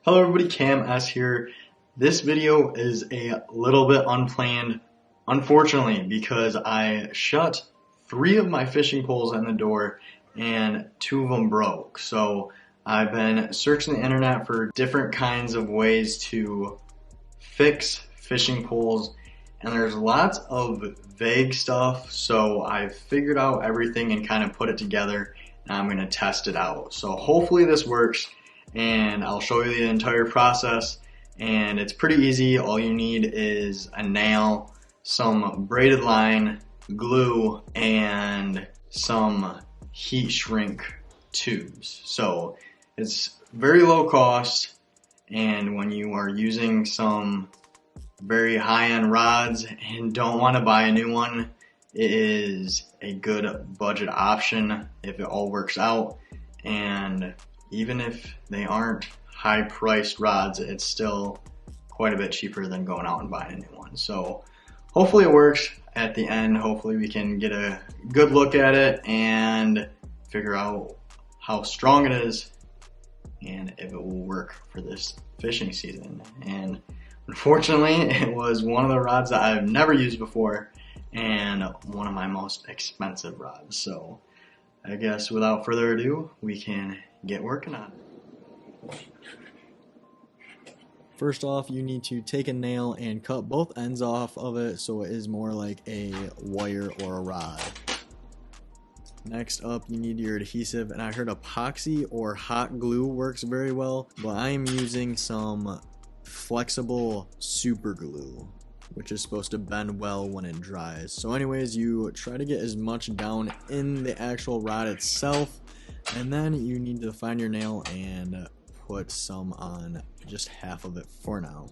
Hello everybody, Cam S here. This video is a little bit unplanned, unfortunately, because I shut 3 of my fishing poles in the door and 2 of them broke. So I've been searching the internet for different kinds of ways to fix fishing poles, and there's lots of vague stuff, so I've figured out everything and kind of put it together, and I'm going to test it out. So hopefully this works, and I'll show you the entire process, and it's pretty easy. All you need is a nail, some braided line, glue, and some heat shrink tubes. So it's very low cost, and when you are using some very high-end rods and don't want to buy a new one, it is a good budget option if it all works out. And even if they aren't high-priced rods, it's still quite a bit cheaper than going out and buying a new one. So hopefully it works at the end. Hopefully we can get a good look at it and figure out how strong it is and if it will work for this fishing season. And unfortunately, it was one of the rods that I've never used before and one of my most expensive rods. So I guess without further ado, we can get working on it. First off, you need to take a nail and cut both ends off of it so it is more like a wire or a rod. Next up, you need your adhesive, and I heard epoxy or hot glue works very well, but I am using some flexible super glue, which is supposed to bend well when it dries. So anyways, you try to get as much down in the actual rod itself, and then you need to find your nail and put some on just half of it for now.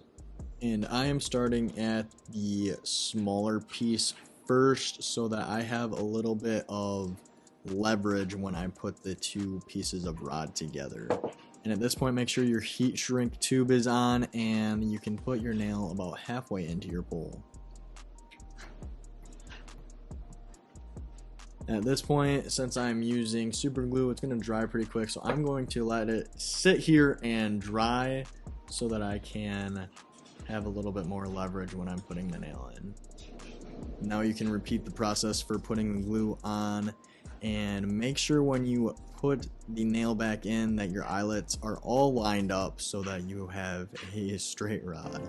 And I am starting at the smaller piece first so that I have a little bit of leverage when I put the 2 pieces of rod together. And at this point, make sure your heat shrink tube is on and you can put your nail about halfway into your pole. At this point, since I'm using super glue, it's going to dry pretty quick, so I'm going to let it sit here and dry so that I can have a little bit more leverage when I'm putting the nail in. Now you can repeat the process for putting the glue on, and make sure when you put the nail back in that your eyelets are all lined up so that you have a straight rod.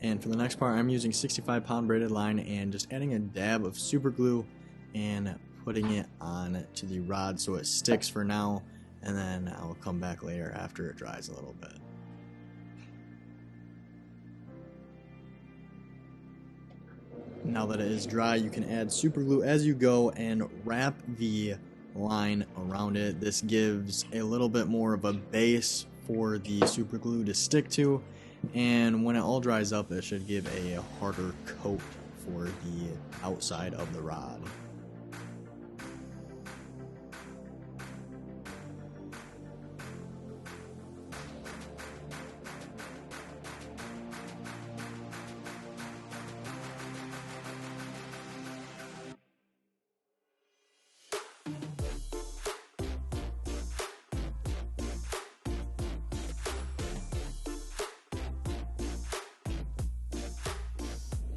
And for the next part, I'm using 65-pound braided line and just adding a dab of super glue and putting it on to the rod so it sticks for now, and then I'll come back later after it dries a little bit. Now that it is dry, you can add super glue as you go and wrap the line around it. This gives a little bit more of a base for the super glue to stick to, and when it all dries up, it should give a harder coat for the outside of the rod.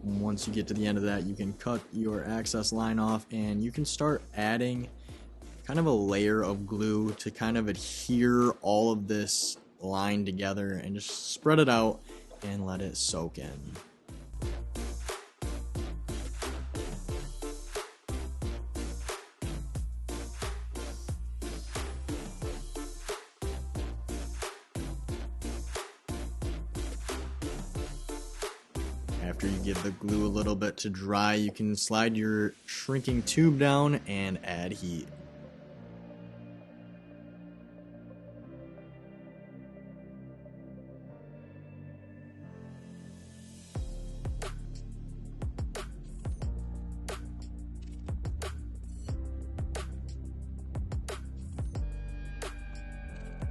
Once you get to the end of that, you can cut your access line off and you can start adding kind of a layer of glue to kind of adhere all of this line together, and just spread it out and let it soak in. After you give the glue a little bit to dry, you can slide your shrinking tube down and add heat.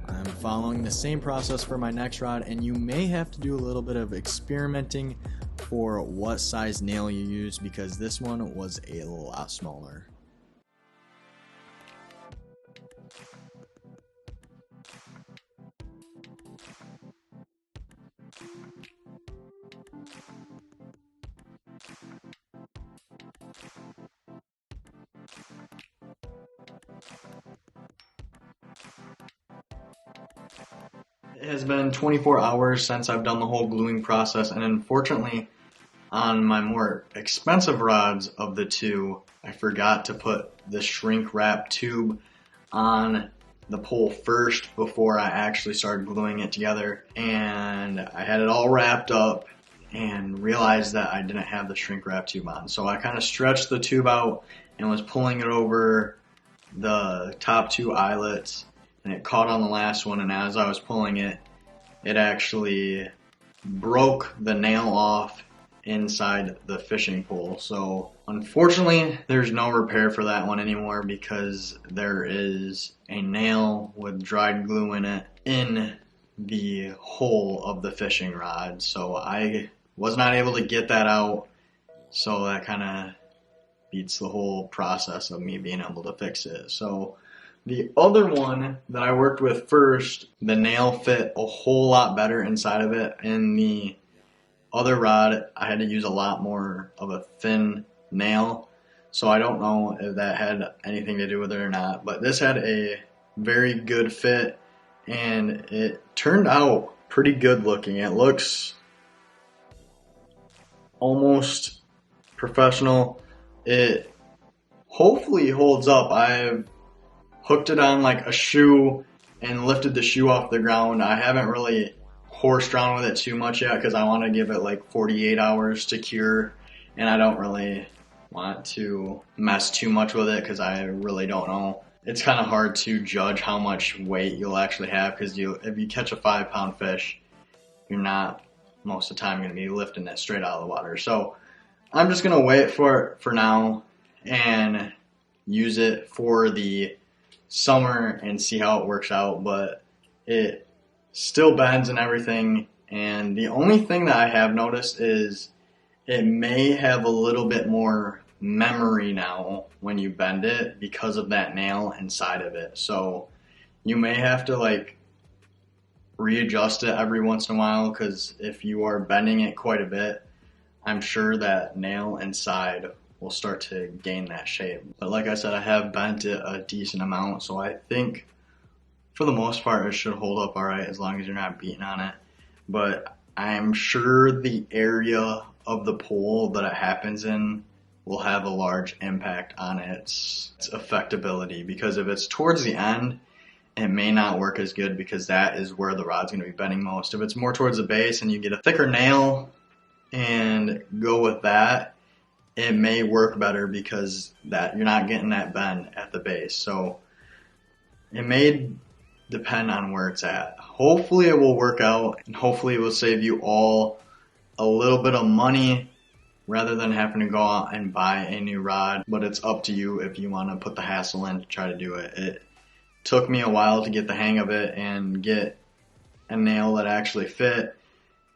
I'm following the same process for my next rod, and you may have to do a little bit of experimenting for what size nail you use because this one was a lot smaller. It has been 24 hours since I've done the whole gluing process, and unfortunately on my more expensive rods of the two, I forgot to put the shrink wrap tube on the pole first before I actually started gluing it together, and I had it all wrapped up and realized that I didn't have the shrink wrap tube on. So I kind of stretched the tube out and was pulling it over the top two eyelets, and it caught on the last one, and as I was pulling it, it actually broke the nail off inside the fishing pole. So unfortunately there's no repair for that one anymore because there is a nail with dried glue in it in the hole of the fishing rod. So I was not able to get that out, so that kind of beats the whole process of me being able to fix it. So the other one that I worked with first, the nail fit a whole lot better inside of it. In the other rod, I had to use a lot more of a thin nail. So I don't know if that had anything to do with it or not. But this had a very good fit, and it turned out pretty good looking. It looks almost professional. It hopefully holds up. I've hooked it on like a shoe and lifted the shoe off the ground. I haven't really horsed around with it too much yet because I want to give it like 48 hours to cure, and I don't really want to mess too much with it because I really don't know. It's kind of hard to judge how much weight you'll actually have because if you catch a 5-pound fish, you're not most of the time going to be lifting it straight out of the water. So I'm just going to wait for it for now and use it for the summer and see how it works out. But it still bends and everything, and the only thing that I have noticed is it may have a little bit more memory now when you bend it because of that nail inside of it. So you may have to like readjust it every once in a while because if you are bending it quite a bit, I'm sure that nail inside will start to gain that shape. But like I said, I have bent it a decent amount, so I think for the most part it should hold up alright as long as you're not beating on it. But I'm sure the area of the pole that it happens in will have a large impact on its effectability, because if it's towards the end, it may not work as good because that is where the rod's going to be bending most. If it's more towards the base and you get a thicker nail and go with that, it may work better because that you're not getting that bend at the base. So it may depend on where it's at. Hopefully it will work out, and hopefully it will save you all a little bit of money rather than having to go out and buy a new rod. But it's up to you if you want to put the hassle in to try to do it. It took me a while to get the hang of it and get a nail that actually fit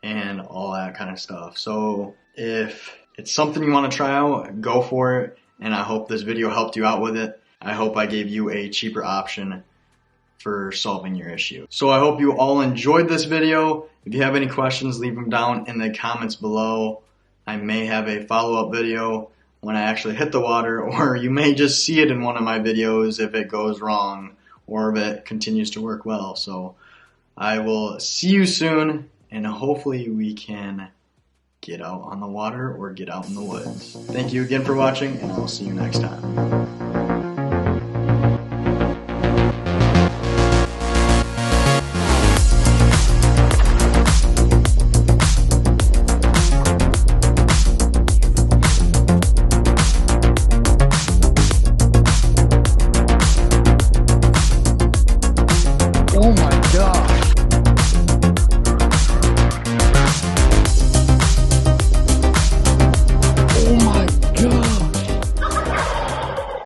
and all that kind of stuff. So if it's something you want to try out, go for it, and I hope this video helped you out with it. I hope I gave you a cheaper option for solving your issue. So I hope you all enjoyed this video. If you have any questions, leave them down in the comments below. I may have a follow-up video when I actually hit the water, or you may just see it in one of my videos if it goes wrong or if it continues to work well. So I will see you soon, and hopefully we can get out on the water or get out in the woods. Thank you again for watching, and I'll see you next time.